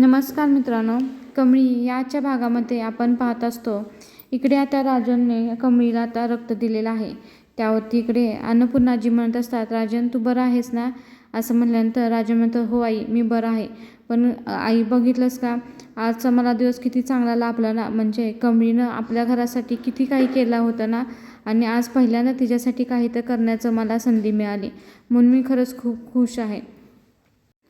नमस्कार मित्रांनो, कमळी याच्या भागामध्ये आपण पाहत असतो. इकडे आता राजनने कमळीला आता रक्त दिलेलं आहे. त्यावरती इकडे अन्नपूर्णाजी म्हणत असतात, राजन तू बरं आहेस ना? असं म्हणल्यानंतर राजन म्हणतो, हो आई मी बरं आहे. पण आई बघितलंस का, आजचा मला दिवस किती चांगला लाभला ना. म्हणजे कमळीनं आपल्या घरासाठी किती काही केलं होतं ना, आणि आज पहिल्यांदा तिच्यासाठी काही तर करण्याचं मला संधी मिळाली, म्हणून मी खरंच खूप खुश आहे.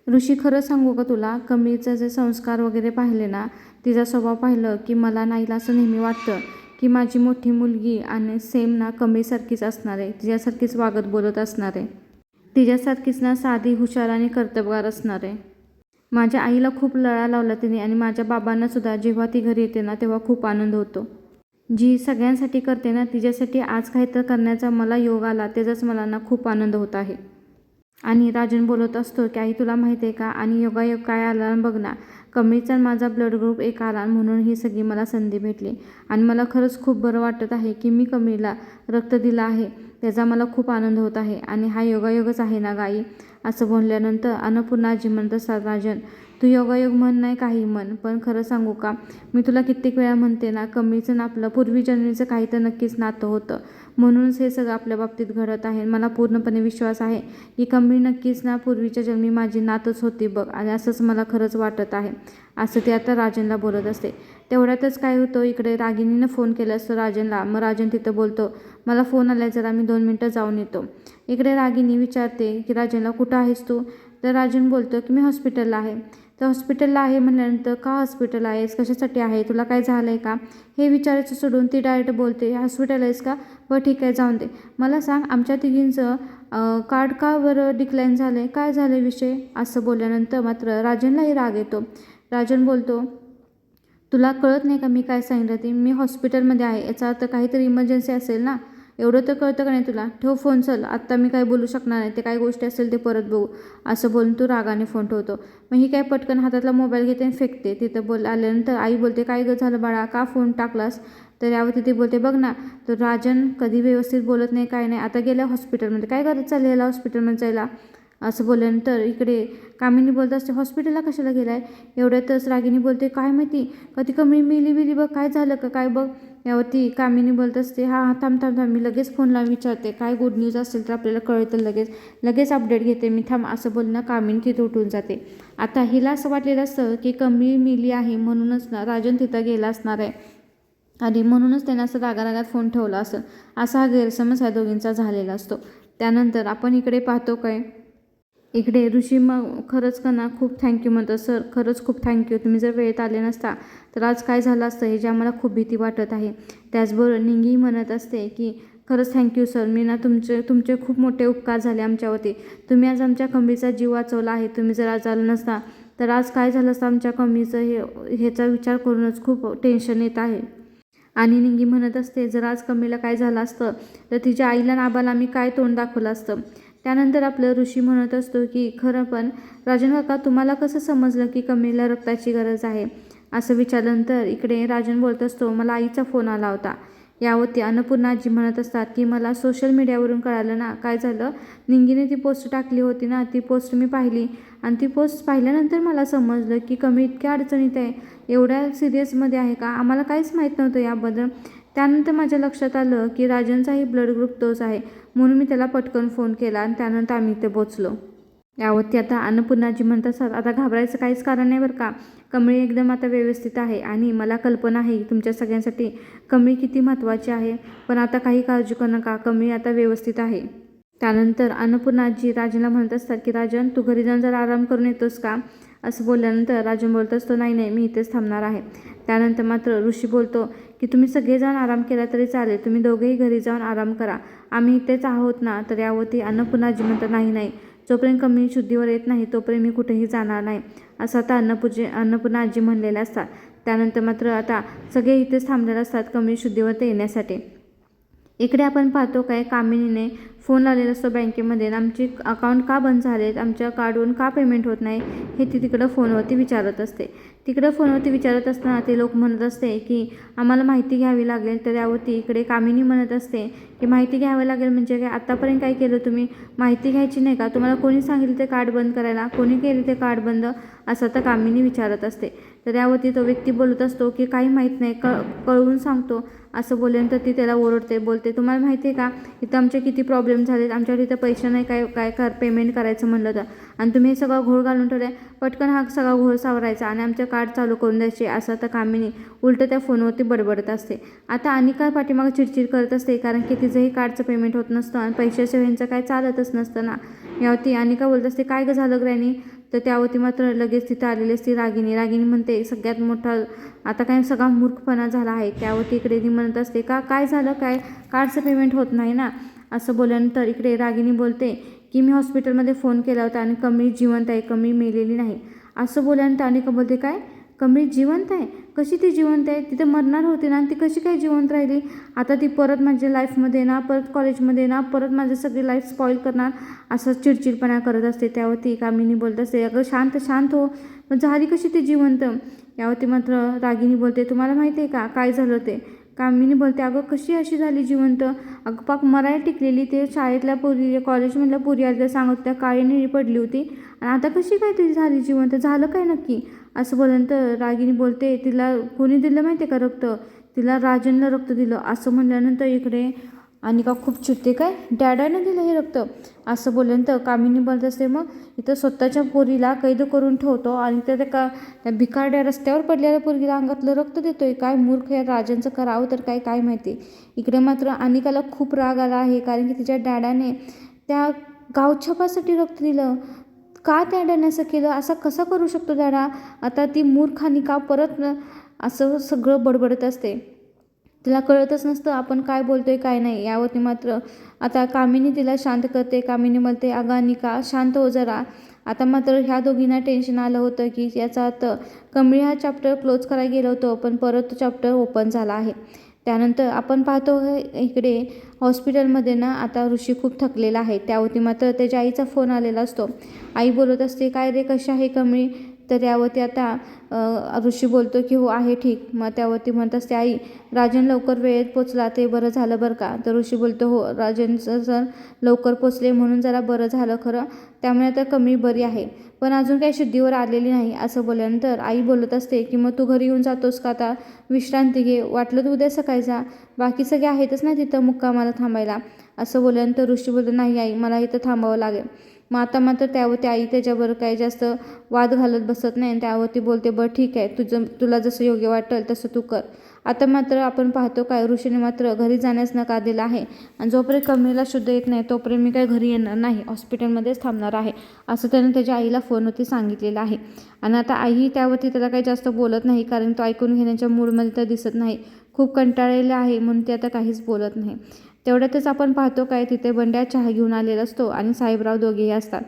ऋषी खरं सांगू का तुला, कमळीचे जे संस्कार वगैरे पाहिले ना, तिचा स्वभाव पाहिलं की मला नाहीला असं नेहमी वाटतं की माझी मोठी मुलगी आणि सेम ना कमळीसारखीच असणार आहे, तिच्यासारखीच वागत बोलत असणार आहे, तिच्यासारखीच ना साधी हुशार आणि कर्तबगार असणार आहे. माझ्या आईला खूप लळा लावला तिने, आणि माझ्या बाबांना सुद्धा जेव्हा ती घरी येते ना तेव्हा खूप आनंद होतो. जी सगळ्यांसाठी करते ना, तिच्यासाठी आज काहीतरी करण्याचा मला योग आला, त्याचाच मला ना खूप आनंद होत आहे. आणि राजन बोलत असतो की आई तुला माहिती आहे का, आणि योगायोग काय आला बघ ना, कमळीचा माझा ब्लड ग्रुप एक आला, म्हणून ही सगळी मला संधी भेटली. आणि मला खरंच खूप बरं वाटत आहे की मी कमळीला रक्त दिलं आहे, त्याचा मला खूप आनंद होत आहे. आणि हा योगायोगच आहे ना गाई. असं बोलल्यानंतर अन्नपूर्णाजी म्हणत असतात, राजन तू योगायोग म्हण नाही काही म्हण, पण खरं सांगू का, मी तुला कित्येक वेळा म्हणते ना, कमळीचं ना आपलं पूर्वीजन्मीचं काही तर नक्कीच नातं होतं, म्हणूनच हे सगळं आपल्या बाबतीत घडत आहे. मला पूर्णपणे विश्वास आहे की कमळी नक्कीच ना पूर्वीच्या जन्मी माझी नातच होती बघ, आणि असंच मला खरंच वाटत आहे. असं ते आता राजनला बोलत असते. तेवढ्यातच काय होतं, इकडे रागिनीनं फोन केलं असतं राजनला. मग राजन तिथं बोलतो, मला फोन आला आहे, जरा मी 2 मिनटं जाऊन येतो. इकडे रागिनी विचारते की राजनला कुठं आहेस तू? तर राजन बोलतो की मी हॉस्पिटलला आहे. तर हॉस्पिटलला आहे म्हणल्यानंतर का हॉस्पिटल आहेस, कशासाठी आहे, तुला काय झालं आहे का, हे विचारायचं सोडून ती डायरेक्ट बोलते हॉस्पिटल आहेस का, बरं ठीक आहे जाऊन दे. मला सांग आमच्या तिघींचं कार्ड का बरं डिक्लाईन झालं आहे, काय झालं विषय? असं बोलल्यानंतर मात्र राजनलाही राग येतो. राजन बोलतो, तुला कळत नाही का मी काय सांगितलं ते, मी हॉस्पिटलमध्ये आहे, याचा अर्थ काहीतरी इमर्जन्सी असेल ना, एवढं तर कळतं का नाही तुला? ठेव फोन, चल आत्ता मी काय बोलू शकणार नाही, ते काय गोष्टी असेल ते परत बघू. असं बोलून तू रागाने फोन ठेवतो. मग ही काय पटकन हातातला मोबाईल घेते आणि फेकते. तिथं आल्यानंतर आई बोलते, काय गं झालं बाळा, का फोन टाकलास? तर यावर ती बोलते, बघ ना, तर राजन कधी व्यवस्थित बोलत नाही, काय नाही, आता गेल्या हॉस्पिटलमध्ये, काय गरज चालली याला हॉस्पिटलमध्ये जायला? असं बोलल्यानंतर इकडे कामिनी बोलत असते, हॉस्पिटलला कशाला गेला आहे? एवढ्यातच रागिनी बोलते, काय माहिती कधी कमी मिली बघ, काय झालं का काय बघ. यावरती कामिनी बोलत असते, हां थांब थांब थांब, मी लगेच फोन लावून विचारते, काय गुड न्यूज असेल तर आपल्याला कळतं, लगेच अपडेट घेते मी, थांब. असं बोलणं कामिनी तिथं उठून जाते. आता हिला असं वाटलेलं असतं की कमी मिली आहे, म्हणूनच ना राजन तिथं गेला असणार आहे, आणि म्हणूनच त्याने असं रागारागात फोन ठेवला असं, असा हा गैरसमज ह्या दोघींचा झालेला असतो. त्यानंतर आपण इकडे पाहतो काय, इकडे ऋषी मग खरंच का ना खूप थँक्यू म्हणतो, सर खरंच खूप थँक्यू, तुम्ही जर वेळेत आले नसता तर आज काय झालं असतं हे जे आम्हाला खूप भीती वाटत आहे. त्याचबरोबर निंगी म्हणत असते की खरंच थँक्यू सर, मी ना तुमचे खूप मोठे उपकार झाले आमच्यावरती, तुम्ही आज आमच्या कमळीचा जीव वाचवला आहे, तुम्ही जर आज आलं नसता तर आज काय झालं असतं आमच्या कमळीचं, ह्याचा विचार करूनच खूप टेन्शन येत आहे. आणि निंगी म्हणत असते, जर आज कमळीला काय झालं असतं तर तिच्या आईला नाबाला आम्ही काय तोंड दाखवलं असतं. त्यानंतर आपलं ऋषी म्हणत असतो की खरं पण राजन काका, तुम्हाला कसं समजलं की कमळीला रक्ताची गरज आहे? असं विचारल्यानंतर इकडे राजन बोलत असतो, मला आईचा फोन आला होता. यावरती अन्नपूर्णाजी म्हणत असतात की मला सोशल मीडियावरून कळालं ना, काय झालं, निंगीने ती पोस्ट टाकली होती ना, ती पोस्ट मी पाहिली, आणि ती पोस्ट पाहिल्यानंतर मला समजलं की कमळी इतक्या अडचणीत आहे, एवढ्या सिरियसमध्ये आहे का, आम्हाला काहीच माहीत नव्हतं याबद्दल. त्यानंतर माझ्या लक्षात आलं की राजनचाही ब्लड ग्रुप तोच आहे, म्हणून मी त्याला पटकन फोन केला, आणि त्यानंतर आम्ही इथे पोचलो. यावरती आता अन्नपूर्णाजी म्हणत असतात, आता घाबरायचं काहीच कारण नाही बरं का, कमळी एकदम आता व्यवस्थित आहे, आणि मला कल्पना आहे तुमच्या सगळ्यांसाठी कमळी किती महत्त्वाची आहे, पण आता काही काळजी करू नका, कमळी आता व्यवस्थित आहे. त्यानंतर अन्नपूर्णाजी राजनला म्हणत असतात की राजन तू घरी जाऊन जरा आराम करून येतोस का? असं बोलल्यानंतर राजन बोलत असतो, नाही मी इथेच थांबणार आहे. त्यानंतर मात्र ऋषी बोलतो की तुम्ही सगळे जाऊन आराम केला तरी चालेल, तुम्ही दोघेही घरी जाऊन आराम करा, आम्ही इथेच आहोत ना. तर यावरती अन्नपूर्णाजी म्हणतात, नाही जोपर्यंत कमी शुद्धीवर येत नाही तोपर्यंत मी कुठेही जाणार नाही, असं आता अन्नपूर्णाजी म्हणलेले असतात. त्यानंतर मात्र आता सगळे इथेच थांबलेले असतात कमी शुद्धीवर येण्यासाठी. इकडे आपण पाहतो काय, कामिनीने फोन लावलेला असतो बँकेमध्ये आणि आमचे अकाउंट का बंद झालेत, आमच्या कार्डवरून का पेमेंट होत नाही हे ती तिकडं फोनवरती विचारत असते. तिकडं फोनवरती विचारत असताना ते लोक म्हणत असते की आम्हाला माहिती घ्यावी लागेल. तर यावरती इकडे कामिनी म्हणत असते की माहिती घ्यावी लागेल म्हणजे काय, आत्तापर्यंत काय केलं तुम्ही, माहिती घ्यायची नाही का, तुम्हाला कोणी सांगितलं ते कार्ड बंद करायला, कोणी केले ते कार्ड बंद, असं तर कामिनी विचारत असते. तर यावरती तो व्यक्ती बोलत असतो की काही माहीत नाही, कळवून सांगतो असं बोलल्यानंतर ती त्याला ओरडते, बोलते तुम्हाला माहिती आहे का इथं आमचे किती प्रॉब्लेम झालेत, आमच्याकडे इथं पैसे नाही, काय पेमेंट करायचं म्हणलं तर, आणि तुम्ही हे सगळं घोळ घालून ठेवलं आहे, पटकन हा सगळा घोळ सावरायचा आणि आमचं कार्ड चालू करून द्यायचे, असं तर कामिनी उलटं त्या फोनवरती बडबडत असते. आता अनिका पाठीमागं चिडचिड करत असते कारण की तिचंही कार्डचं पेमेंट होत नसतं आणि पैशाशिवाय ह्यांचं काय चालतच नसतं ना. यावरती अनिका बोलत असते काय गं झालं ग्रॅनी. तर त्यावरती मात्र लगेच तिथं आलेली असते रागिनी म्हणते सगळ्यात मोठा आता काय सगळा मूर्खपणा झाला आहे. त्यावरती इकडे ती म्हणत असते काय झालं, काय कार्डचं पेमेंट होत नाही ना, असं बोलल्यानंतर इकडे रागिनी बोलते की मी हॉस्पिटलमध्ये फोन केला होता आणि कमळी जिवंत आहे, कमळी मेलेली नाही, असं बोलल्यानंतर अनिका बोलते काय कमळी जिवंत आहे, कशी ती जिवंत आहे, ती तर मरणार होती ना, ती कशी काय जिवंत राहिली, आता ती परत माझ्या लाईफमध्ये ना, परत कॉलेजमध्ये ना, परत माझी सगळी लाईफ स्पॉईल करणार, असं चिडचिडपणा करत असते. त्यावरती कामिनी बोलत असते अगं शांत हो, पण झाली कशी ती जिवंत. यावरती मात्र रागिनी बोलते तुम्हाला माहिती आहे का काय झालं ते. कामिनी बोलते अगं कशी अशी झाली जिवंत, अगं पाक मरायला टिकलेली, ते शाळेतल्या पोरी कॉलेजमधल्या पोरी आल्या सांगत त्या काळी निळी पडली होती आणि आता कशी काय ती झाली जिवंत, झालं काय नक्की, असं बोलल्यानंतर रागिनी बोलते तिला कोणी दिलं माहिती आहे का रक्त, तिला राजनला रक्त दिलं, असं म्हणल्यानंतर इकडे अनिका खूप चिडते काय डॅडानं दिलं हे रक्त, असं बोलल्यानंतर कामिनी बोलत असते मग इथं स्वतःच्या पोरीला कैद करून ठेवतो आणि त्या भिकारड्या रस्त्यावर पडलेल्या पोरीला अंगातलं रक्त देतोय, काय मूर्ख या राजांचं करावं तर काय माहिती. इकडे मात्र अनिकाला खूप राग आला आहे कारण की तिच्या डॅडाने त्या गावछापासाठी रक्त दिलं, का त्या डॅडाने असं केलं, असं कसं करू शकतो डॅडा. आता ती मूर्ख अनिका परत असं सगळं बडबडत असते, तिला कळतच नसतं आपण काय बोलतोय काय नाही. यावरती मात्र आता कामिनी तिला शांत करते. कामिनी म्हणते अगं अनिका शांत हो जरा. आता मात्र ह्या दोघींना टेन्शन आलं होतं की याचा अर्थ कमळी हा चॅप्टर क्लोज करायला गेलो होतो पण परत तो चॅप्टर ओपन झाला आहे. त्यानंतर आपण पाहतो इकडे हॉस्पिटलमध्ये ना आता ऋषी खूप थकलेला आहे. त्यावरती मात्र त्याच्या आईचा फोन आलेला असतो. आई बोलत असते काय रे कशी आहे कमळी. तर यावरती आता ऋषी बोलतो की हो आहे ठीक. मग त्यावरती म्हणत असते आई राजन लवकर वेळेत पोचला ते बरं झालं बरं का. तर ऋषी बोलतो हो राजन सर लवकर पोचले म्हणून जरा बरं झालं खरं, त्यामुळे आता कमी बरी आहे पण अजून काही शुद्धीवर आलेली नाही, असं बोलल्यानंतर आई बोलत असते की मग तू घरी येऊन जातोस का आता, विश्रांती घे, वाटलं तू उद्या सकाळी जा, बाकी सगळे आहेतच ना तिथं मुक्कामाला थांबायला, असं बोलल्यानंतर ऋषी बोलतो नाही आई मला इथं थांबावं लागेल. मग आता मात्र त्यावरती आई त्याच्याबरोबर काही जास्त वाद घालत बसत नाही आणि त्यावरती बोलते बरं ठीक आहे तुला जसं योग्य वाटेल तसं तू कर. आता मात्र आपण पाहतो काय ऋषीने मात्र घरी जाण्यास नकार दिला आहे आणि जोपर्यंत कमळीला शुद्ध येत नाही तोपर्यंत मी काय घरी येणार नाही, हॉस्पिटलमध्येच थांबणार आहे, असं त्याने त्याच्या आईला फोनवरती सांगितलेलं आहे. आणि आता आई त्यावरती त्याला काही जास्त बोलत नाही कारण तो ऐकून घेण्याच्या मूडमध्ये तर दिसत नाही, खूप कंटाळलेला आहे म्हणून ते आता काहीच बोलत नाही. तेवढ्यातच आपण पाहतो काय तिथे बंड्या चहा घेऊन आलेला असतो आणि साहेबराव दोघेही असतात.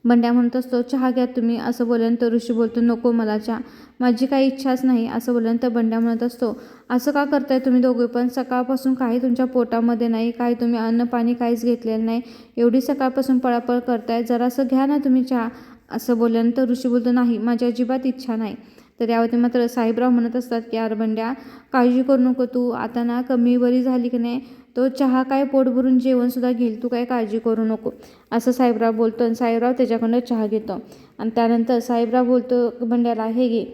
बंड्या म्हणत असतो चहा घ्या तुम्ही, असं बोलल्यानंतर ऋषी बोलतो नको मला चहा, माझी काही इच्छाच नाही, असं बोलल्यानंतर बंड्या म्हणत असतो असं का करताय तुम्ही दोघे पण, सकाळपासून काही तुमच्या पोटामध्ये नाही, काही तुम्ही अन्न पाणी काहीच घेतलेलं नाही, एवढी सकाळपासून पळापळ करताय, जरासं घ्या ना तुम्ही चहा, असं बोलल्यानंतर ऋषी बोलतो नाही माझी अजिबात इच्छा नाही. तर यावरती मात्र साहेबराव म्हणत असतात की यार बंड्या काळजी करू नको तू, आता ना कमी बरी झाली की नाही तो चहा काय पोट भरून जेवणसुद्धा घेईल, तू काय काळजी करू नको, असं साहेबराव बोलतो आणि साहेबराव त्याच्याकडनं चहा घेतो. आणि त्यानंतर साहेबराव बोलतो बंड्याला हे घे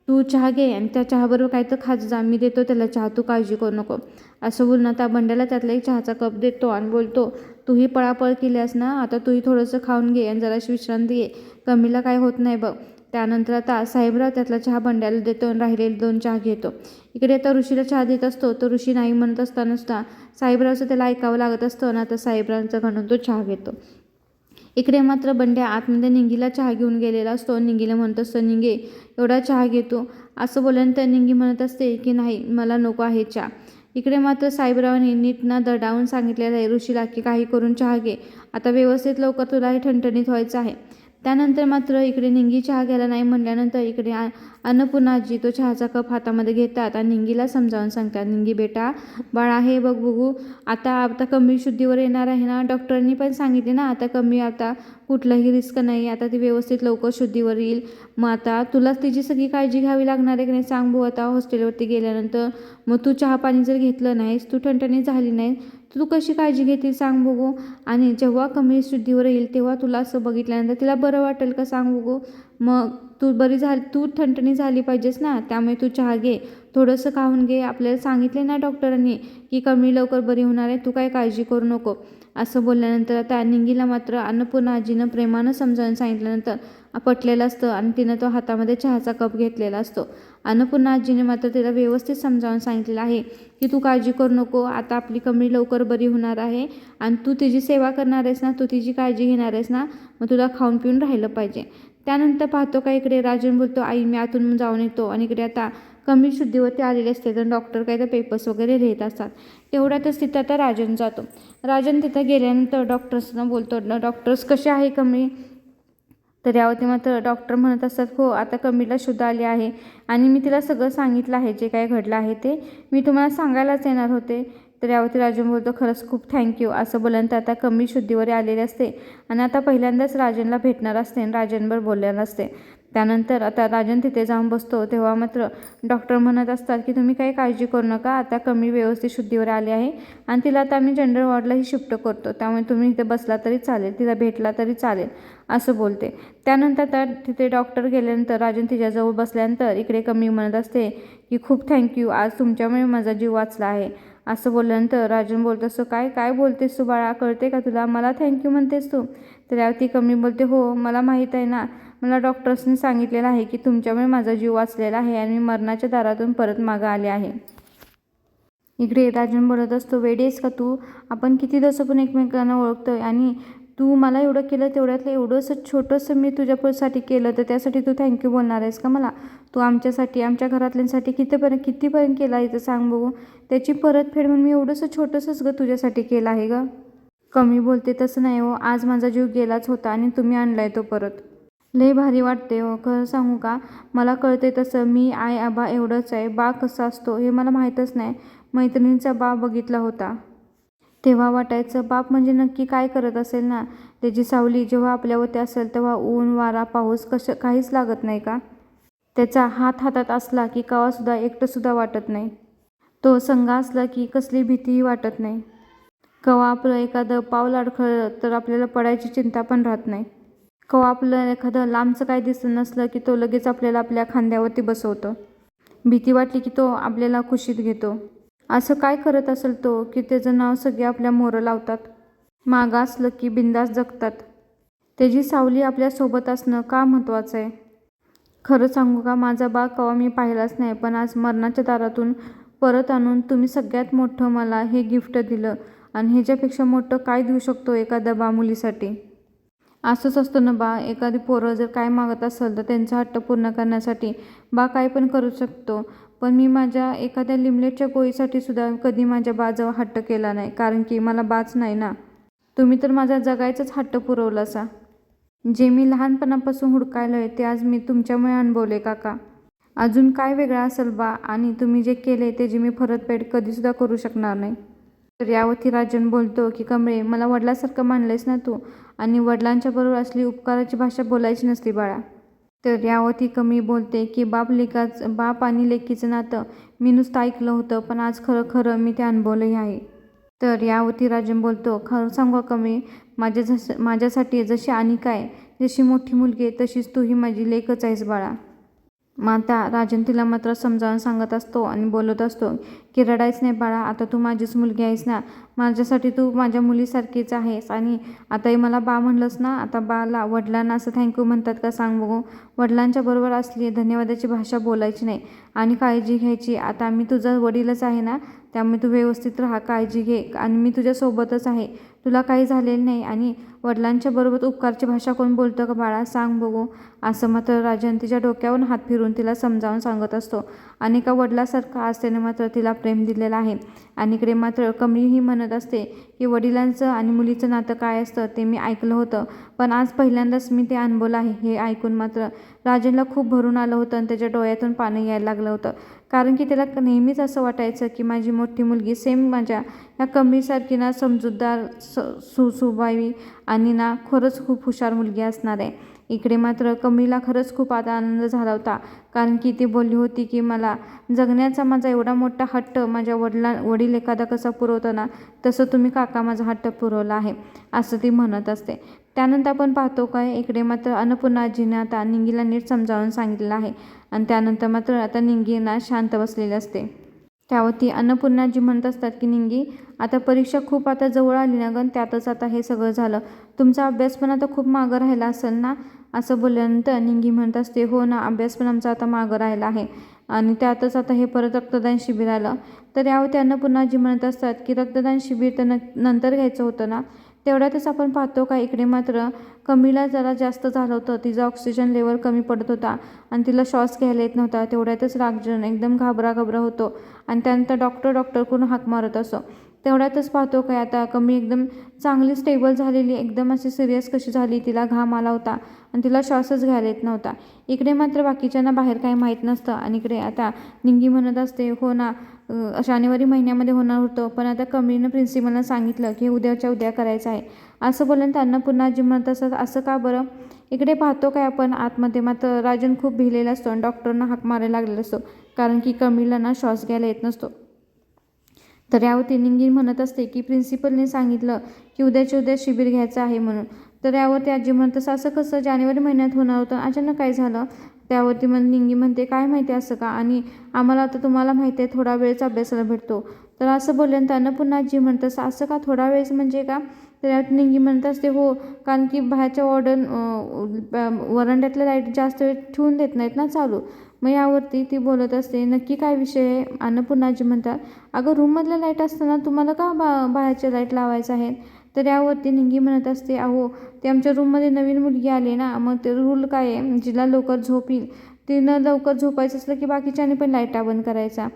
तू चहा घे आणि त्या चहाबरोबर काय तर खात जा, मी देतो त्याला चहा, तू काळजी करू नको, असं बोलणं त्या बंड्याला त्यातला एक चहाचा कप देतो आणि बोलतो तूही पळापळ केल्यास ना आता तूही थोडंसं खाऊन घे आणि जराशी विश्रांती घे, कमीला काय होत नाही बघ. त्यानंतर आता साहेबराव त्यातला चहा बंड्याला देतो आणि राहिलेले 2 चहा घेतो. इकडे आता ऋषीला चहा देत असतो तर ऋषी नाही म्हणत असताना साहेबरावचं त्याला ऐकावं लागत असतं ना, आता साहेबरावांचा घडून तो चहा घेतो. इकडे मात्र बंड्या आतमध्ये निंगीला चहा घेऊन गेलेला असतो. निंगीला म्हणत असतो निंगे एवढा चहा घेतो, असं बोलल्यानंतर निंगी म्हणत असते की नाही मला नको आहे चहा. इकडे मात्र साहेबरावांनी नीट ना दडावून सांगितलेलं आहे ऋषीला की काही करून चहा घे, आता व्यवस्थित लवकर तुला हे ठणठणीत व्हायचं आहे. त्यानंतर मात्र इकडे निंगी चहा घ्यायला नाही म्हणल्यानंतर इकडे अन्नपूर्णा आजी तो चहाचा कप हातामध्ये घेतात आणि निंगीला समजावून सांगतात, निंगी बेटा बाळा हे बघ बघू आता कमी शुद्धीवर येणार आहे ना, डॉक्टरांनी पण सांगितले ना आता कमी आता कुठलाही रिस्क नाही, आता ती व्यवस्थित लवकर शुद्धीवर येईल. मग आता तुला तिची सगळी काळजी घ्यावी लागणार आहे की नाही सांग भाऊ. आता हॉस्टेलवरती गेल्यानंतर मग तू चहा पाणी जर घेतलं नाहीस, तू ठणठणी झाली नाही तू कशी काळजी घेतील सांग बघू. आणि जेव्हा कमी शुद्धीवर येईल तेव्हा तुला असं बघितल्यानंतर तिला बरं वाटेल का सांग बघू. मग तू बरी झाली, तू ठणठणी झाली पाहिजेस ना, त्यामुळे तू चहा घे, थोडंसं खाऊन घे. आपल्याला सांगितले ना डॉक्टरांनी की कमी लवकर बरी होणार आहे, तू काय काळजी करू नको. असं बोलल्यानंतर आता निंगीला मात्र अन्नपूर्णा आजीनं प्रेमानं समजावून सांगितल्यानंतर पटलेलं असतं आणि तिनं तो हातामध्ये चहाचा कप घेतलेला असतो. अन्नपूर्णा आजीने मात्र तिला व्यवस्थित समजावून सांगितलेलं आहे की तू काळजी करू नको, आता आपली कमी लवकर बरी होणार आहे आणि तू तिची सेवा करणार आहेस ना, तू तिची काळजी घेणार आहेस ना, मग तुला खाऊन पिऊन राहिलं पाहिजे. त्यानंतर पाहतो का इकडे राजन बोलतो, आई मी आतून जाऊन येतो. आणि इकडे आता कमी शुद्धीवरती आलेले असते तर डॉक्टर काय तर पेपर्स वगैरे लिहित असतात. तेवढ्यातच तिथं आता राजन जातो. राजन तिथं गेल्यानंतर डॉक्टर्सना बोलतो, डॉक्टर्स कसे आहे कमी. तर यावरती मात्र डॉक्टर म्हणत असतात, हो आता कमीला शुद्ध आली आहे आणि मी तिला सगळं सांगितलं आहे, जे काय घडलं आहे ते मी तुम्हाला सांगायलाच येणार होते. तर यावरती राजन बोलतो, खरंच खूप थँक्यू. असं बोलल्यानंतर आता कमी शुद्धीवर आलेले असते आणि आता पहिल्यांदाच राजनला भेटणार असते आणि राजनवर बोललेलं असते. त्यानंतर आता राजन तिथे जाऊन बसतो तेव्हा मात्र डॉक्टर म्हणत असतात की तुम्ही काही काळजी करू नका, आता कमी व्यवस्थित शुद्धीवर आली आहे आणि तिला आता आम्ही जनरल वॉर्डलाही शिफ्ट करतो, त्यामुळे तुम्ही इथे बसला तरी चालेल, तिला भेटला तरी चालेल असं बोलते. त्यानंतर तर तिथे डॉक्टर गेल्यानंतर राजन तिच्याजवळ बसल्यानंतर इकडे कमी म्हणत असते की खूप थँक्यू, आज तुमच्यामुळे माझा जीव वाचला आहे. असं बोलल्यानंतर राजन बोलत असतो, काय काय बोलतेस तू बाळा, कळते का तुला, मला थँक्यू म्हणतेस तू. तर यावरती कमी बोलते, हो मला माहीत आहे ना, मला डॉक्टर्सनी सांगितलेलं आहे की तुमच्यामुळे माझा जीव वाचलेला आहे आणि मी मरणाच्या दारातून परत मागं आले आहे. इकडे राजन बोलत असतो, वेडी आहेस का तू, आपण किती दिवस पण एकमेकांना ओळखतोय आणि तू मला एवढं केलं तेवढ्यातलं एवढंसं छोटंसं मी तुझ्यासाठी केलं तर त्यासाठी तू थँक्यू बोलणार आहेस का मला. तू आमच्यासाठी आमच्या घरातल्यांसाठी कितीपर्यंत केलं आहे तर सांग बघू, त्याची परतफेड म्हणून मी एवढंसं छोटंसंच गं तुझ्यासाठी केलं आहे गं. कमी बोलते, तसं नाही हो, आज माझा जीव गेलाच होता आणि तुम्ही आणलाय तो परत. लय भारी वाटते हो, खरं सांगू का, मला कळते तसं मी आई आबा एवढंच आहे, बा कसा असतो हे मला माहीतच नाही. मैत्रिणीचा बा बघितला होता तेव्हा वाटायचं बाप म्हणजे नक्की काय करत असेल ना, त्याची सावली जेव्हा आपल्यावरती असेल तेव्हा ऊन वारा पाऊस काहीच लागत नाही का. त्याचा हात हातात असला की केव्हासुद्धा एकटंसुद्धा वाटत नाही, तो संग असला की कसली भीतीही वाटत नाही. केव्हा आपलं एखादं पाऊल अडखळलं तर आपल्याला पडायची चिंता पण राहत नाही. केव्हा आपलं एखादं लांबचं काय दिसत नसलं की तो लगेच आपल्याला आपल्या खांद्यावरती बसवतो. भीती वाटली की तो आपल्याला कुशीत घेतो. असं काय करत असेल तो की त्याचं नाव सगळे आपल्या मोरं लावतात. मागं असलं की बिंदास जगतात. त्याची सावली आपल्यासोबत असणं का महत्त्वाचं आहे. खरं सांगू का, माझा बा केव्हा मी पाहिलाच नाही, पण आज मरणाच्या दारातून परत आणून तुम्ही सगळ्यात मोठं मला हे गिफ्ट दिलं आणि ह्याच्यापेक्षा मोठं काय देऊ शकतो एखाद्या बा मुलीसाठी. असंच असतं ना बा, एखादी पोरं जर काय मागत असेल तर त्यांचा हट्ट पूर्ण करण्यासाठी बा काय पण करू शकतो. पण मी माझ्या एखाद्या लिमलेटच्या गोळीसाठी सुद्धा कधी माझ्या बाजवळ हट्ट केला नाही, कारण की मला बाच नाही ना. तुम्ही तर माझा जगायचाच हट्ट पुरवलासा. जे मी लहानपणापासून हुडकायलोय ते आज मी तुमच्यामुळे अनुभवले काका. अजून काय वेगळं असेल बा, आणि तुम्ही जे केले त्याची मी परतफेड कधीसुद्धा करू शकणार नाही. तर यावरती राजन बोलतो की कमळे, मला वडिलासारखं मानलंयस ना तू, आणि वडिलांच्या बरोबर असली उपकाराची भाषा बोलायची नसती बाळा. तर यावरती कमी बोलते की बाप आणि लेकीचं नातं मी नुसतं ऐकलं होतं, पण आज खरं खरं मी ते अनुभवलंही आहे. तर यावरती राजन बोलतो, खरं सांगू कमी, माझ्यासाठी जशी अनिका आहे, जशी मोठी मुलगी आहे, तशीच तूही माझी लेकच आहेस बाळा. माता राजन तिला मात्र समजावून सांगत असतो आणि बोलत असतो की रडायच नाही बाळा, आता तू माझीच मुलगी आहेस ना, माझ्यासाठी तू माझ्या मुलीसारखीच आहेस. आणि आताही मला बा म्हणलंस ना, आता बाला वडिलांना असं थँक्यू म्हणतात का सांग बघू. वडिलांच्या बरोबर असली धन्यवादाची भाषा बोलायची नाही आणि काळजी घ्यायची. आता मी तुझा वडीलच आहे ना, त्यामुळे तू व्यवस्थित राहा, काळजी घे, आणि मी तुझ्यासोबतच आहे, तुला काही झालेलं नाही. आणि वडिलांच्या बरोबर उपकारची भाषा कोण बोलतं का बाळा, सांग बघू. असं मात्र राजन तिच्या डोक्यावरून हात फिरून तिला समजावून सांगत असतो. आणि एका वडिलासारखा आज त्याने मात्र तिला प्रेम दिलेलं आहे. आणि इकडे मात्र कमळी ही म्हणत असते की वडिलांचं आणि मुलीचं नातं काय असतं ते मी ऐकलं होतं, पण आज पहिल्यांदाच मी ते अनुभवलं आहे. हे ऐकून मात्र राजनला खूप भरून आलं होतं आणि त्याच्या डोळ्यातून पाणी यायला लागलं होतं. कारण की त्याला नेहमीच असं वाटायचं की माझी मोठी मुलगी सेम माझ्या ह्या कमळीसारखी ना समजूतदार, सुबावी आणि ना खरंच खूप हुशार मुलगी असणार आहे. इकडे मात्र कमळीला खरंच खूप आता आनंद झाला होता, कारण की ती बोलली होती की मला जगण्याचा माझा एवढा मोठा हट्ट माझ्या वडील एखादा कसा पुरवतो ना, तसं तुम्ही काका माझा हट्ट पुरवला आहे, असं ती म्हणत असते. त्यानंतर आपण पाहतो काय इकडे मात्र अन्नपूर्णा आजीने आता निंगीला नीट समजावून सांगितलेलं आहे आणि त्यानंतर मात्र आता निंगी ना शांत बसलेली असते. त्यावरती अन्नपूर्णाजी म्हणत असतात की निंगी, आता परीक्षा खूप आता जवळ आली ना गं, त्यातच आता हे सगळं झालं. तुमचा अभ्यास पण आता खूप मागं राहिला असेल ना, असं बोलल्यानंतर निंगी म्हणत असते, हो ना, अभ्यास पण आमचा आता मागं राहिला आहे आणि त्यातच आता हे परत रक्तदान शिबिर आलं. तर यावरती अन्नपूर्णाजी म्हणत असतात की रक्तदान शिबिर तर नंतर घ्यायचं होतं ना. तेवढ्यातच आपण पाहतो का इकडे मात्र कमीला जरा जास्त झालं होतं. तिचा ऑक्सिजन लेवल कमी पडत होता आणि तिला श्वास घ्यायला येत नव्हता. तेवढ्यातच राजन एकदम घाबरा होतो आणि त्यानंतर डॉक्टर करून हाक मारत असो. तेवढ्यातच पाहतो काय आता कमी एकदम चांगली स्टेबल झालेली, एकदम अशी सिरियस कशी झाली, तिला घाम आला होता आणि तिला श्वासच घ्यायला येत नव्हता. इकडे मात्र बाकीच्यांना बाहेर काही माहीत नसतं आणि इकडे आता निंगी म्हणत असते, हो ना, जानेवारी महिन्यामध्ये होणार होतं, पण आता कमळीनं प्रिन्सिपलनं सांगितलं की उद्याच्या उद्या करायचं आहे, असं बोलल्यानंतर अन्नपूर्णाजी म्हणत असतात, असं का बरं. इकडे पाहतो काय आपण आतमध्ये मात्र राजन खूप भिलेला असतो आणि डॉक्टरना हाक मारायला लागलेला असतो, कारण की कमळीला ना श्वास घ्यायला येत नसतो. तर यावरती निंगी म्हणत असते की प्रिन्सिपलने सांगितलं की उद्याच्या उद्या शिबिर घ्यायचं आहे म्हणून. तर यावरती आजी म्हणत असं कसं, जानेवारी महिन्यात होणार होतं, अचानक काय झालं. त्यावरती निंगी म्हणते, काय माहिती असं का, आणि आम्हाला आता तुम्हाला माहिती आहे थोडा वेळच अभ्यासाला भेटतो. तर असं बोलल्यानंतर अन्नपूर्णा आजी म्हणत असं का थोडा वेळच म्हणजे का. तर यात निंगी म्हणत असते, हो, कारण की बाहेरच्या वरांड्यातल्या लाईट जास्त वेळ ठेवून देत नाहीत ना चालू. मग यावरती ती बोलत असते, नक्की काय विषय आहे. अन्नपूर्णाजी म्हणतात, अगं रूममधल्या लाईट असताना तुम्हाला का बाहेरच्या लाईट लावायचं आहे. तर यावरती निंगी म्हणत असते, अहो ते आमच्या रूममध्ये नवीन मुलगी आली ना, मग ते रूल काय आहे, जिला लवकर झोप येईल तिनं लवकर झोपायचं असलं की बाकीच्याने पण लाईटा बंद करायचा.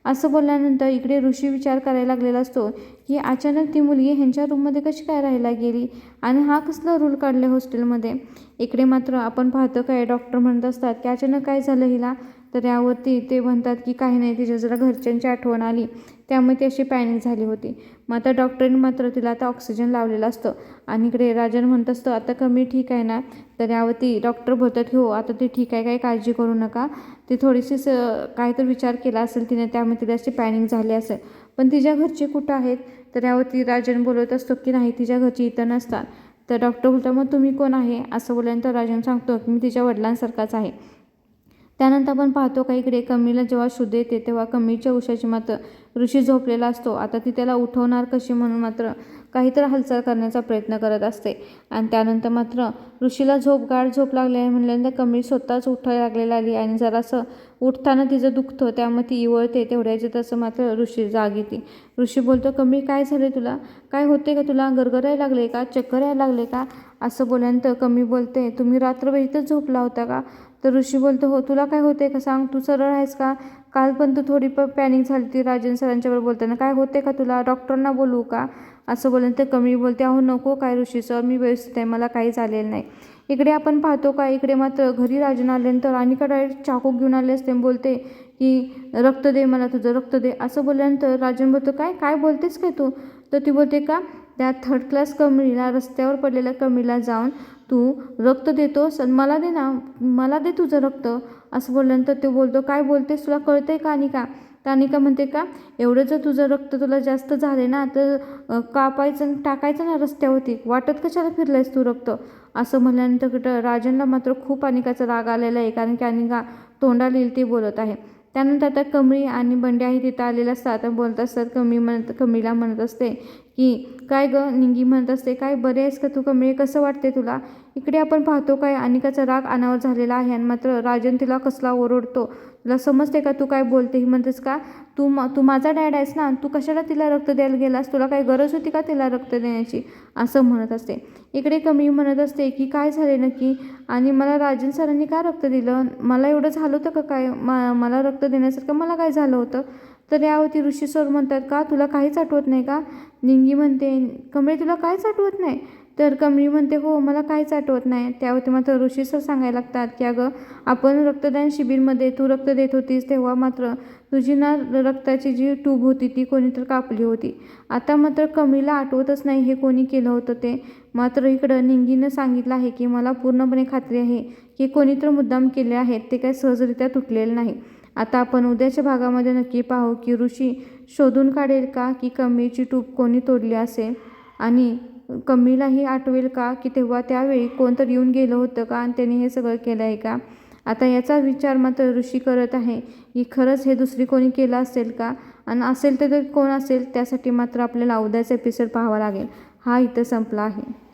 असं बोलल्यानंतर इकडे ऋषी विचार करायला लागलेला असतो की अचानक ती मुलगी ह्यांच्या रूममध्ये कशी काय राहायला गेली आणि हा कसला रूल काढला हॉस्टेलमध्ये. इकडे मात्र आपण पाहतो काय डॉक्टर म्हणत असतात की अचानक काय झालं हिला. तर यावरती ते म्हणतात की काही नाही, तिच्या जरा घरच्यांची आठवण आली, त्यामुळे ती अशी पॅनिक झाली होती. मग आता डॉक्टरने मात्र तिला आता ऑक्सिजन लावलेलं असतं आणि इकडे राजन म्हणत असतं, आता कमी ठीक आहे ना. तर यावरती डॉक्टर बोलतात, हो आता ती ठीक आहे, काही काळजी करू नका. ती थोडीशी काहीतरी विचार केला असेल तिने, त्यामुळे तिला अशी पॅनिक झाली असेल. पण तिच्या घरचे कुठं आहेत. तर यावरती राजन बोलत असतो की नाही, तिच्या घरची इथं नसतात. तर डॉक्टर बोलतात, मग तुम्ही कोण आहे. असं बोलल्यानंतर राजन सांगतो की मी तिच्या वडिलांसारखाच आहे. त्यानंतर आपण पाहतो का इकडे कमळीला जेव्हा शुद्ध येते तेव्हा कमळीच्या उशाची मात्र ऋषी झोपलेला असतो. आता ती त्याला उठवणार कशी म्हणून मात्र काहीतरी हालचाल करण्याचा प्रयत्न करत असते आणि त्यानंतर मात्र ऋषीला गाढ झोप लागली आहे म्हणल्यानंतर कमळी स्वतःच उठायला लागलेला आली आणि जरासं उठताना तिचं दुखतं, त्यामुळे ती इवळते. तेवढ्याचे तसं मात्र ऋषी जाग येते. ऋषी बोलतो, कमळी काय झाले तुला, काय होते का तुला, गरगरायला लागले का, चक्कर यायला लागले का. असं बोलल्यानंतर कमळी बोलते, तुम्ही रात्रभर इथंच झोपला होता का. तर ऋषी बोलतो, हो, तुला काय होते का सांग, तू सरळ आहेस का. काल पण तू थोडी पॅनिक झाली ती राजन सरांच्यावर बोलताना, काय होते का तुला, डॉक्टरना बोलवू का. असं बोलल्यानंतर कमळी बोलते, अहो नको, काय ऋषी सर, मी व्यवस्थित आहे, मला काही झालेलं नाही. इकडे आपण पाहतो का इकडे मात्र घरी राजन आल्यानंतर अनिका डायरेक्ट चाकू घेऊन आले असते, बोलते की रक्त दे मला, तुझं रक्त दे. असं बोलल्यानंतर राजन बोलतो, काय काय बोलतेस काय तू. तर ती बोलते का त्या थर्ड क्लास कमळीला, रस्त्यावर पडलेल्या कमळीला जाऊन तू रक्त देतोस आणि मला दे ना, मला दे तुझं रक्त. असं बोलल्यानंतर तो बोलतो, काय बोलतेस, तुला कळतंय का अनिका. तर अनिका म्हणते का एवढं जर तुझं रक्त तुला जास्त झाले ना तर कापायचं आणि टाकायचं ना रस्त्यावरती, वाटत कशाला फिरलायस तू रक्त. असं म्हणल्यानंतर कुठं राजनला मात्र खूप अनिकाचा राग आलेला आहे, कारण की अनिका तोंडाला येईल ते बोलत आहे. त्यानंतर आता कमळी आणि बंड्याही तिथं आलेलं असतात आणि बोलत असतात. कमळीला म्हणत असते की काय गं. निंगी म्हणत असते, काय बरे आहेस का तू कमळी, कसं वाटते तुला. इकडे आपण पाहतो काय अनिकाचा राग अनावर झालेला आहे आणि मात्र राजन तिला कसला ओरडतो, तुला समजते का तू काय बोलते. ही म्हणतेस का तू माझा डॅड आहेस ना, तू कशाला तिला रक्त द्यायला गेलास, तुला काही गरज होती का तिला रक्त देण्याची. असं म्हणत असते. इकडे कमळी म्हणत असते की काय झाले नक्की आणि मला राजन सरांनी का रक्त दिलं, मला एवढं झालं होतं का काय, मला रक्त देण्यासारखं मला काय झालं होतं. तर यावरती ऋषी सर म्हणतात, का तुला काहीच आठवत नाही का? निंगी म्हणते, कमळी तुला काहीच आठवत नाही? तर कमळी म्हणते, हो मला काहीच आठवत नाही. त्यावरती मात्र ऋषी सर सांगायला लागतात की अगं, आपण रक्तदान शिबिरमध्ये तू रक्त देत होतीस तेव्हा मात्र तुझी ना रक्ताची जी ट्यूब होती ती कोणीतरी कापली होती. आता मात्र कमळीला आठवतच नाही हे कोणी केलं होतं ते. मात्र इकडं निंगीनं सांगितलं आहे की मला पूर्णपणे खात्री आहे की कोणीतरी मुद्दाम केले आहेत, ते काही सहजरित्या तुटलेले नाही. आता आपण उद्याच्या भागामध्ये नक्की पाहू की ऋषी शोधून काढेल का की कमळीची ट्यूब कोणी तोडली असेल, आणि कमळीलाही आठवेल का की तेव्हा त्यावेळी कोणतरी येऊन गेलं होतं का आणि त्याने हे सगळं केलं आहे का. आता याचा विचार मात्र ऋषी करत आहे की खरंच हे दुसरी कोणी केलं असेल का, आणि असेल तर कोण असेल त्यासाठी मात्र आपल्याला उद्याचा एपिसोड पाहावा लागेल. हा इथं संपला आहे.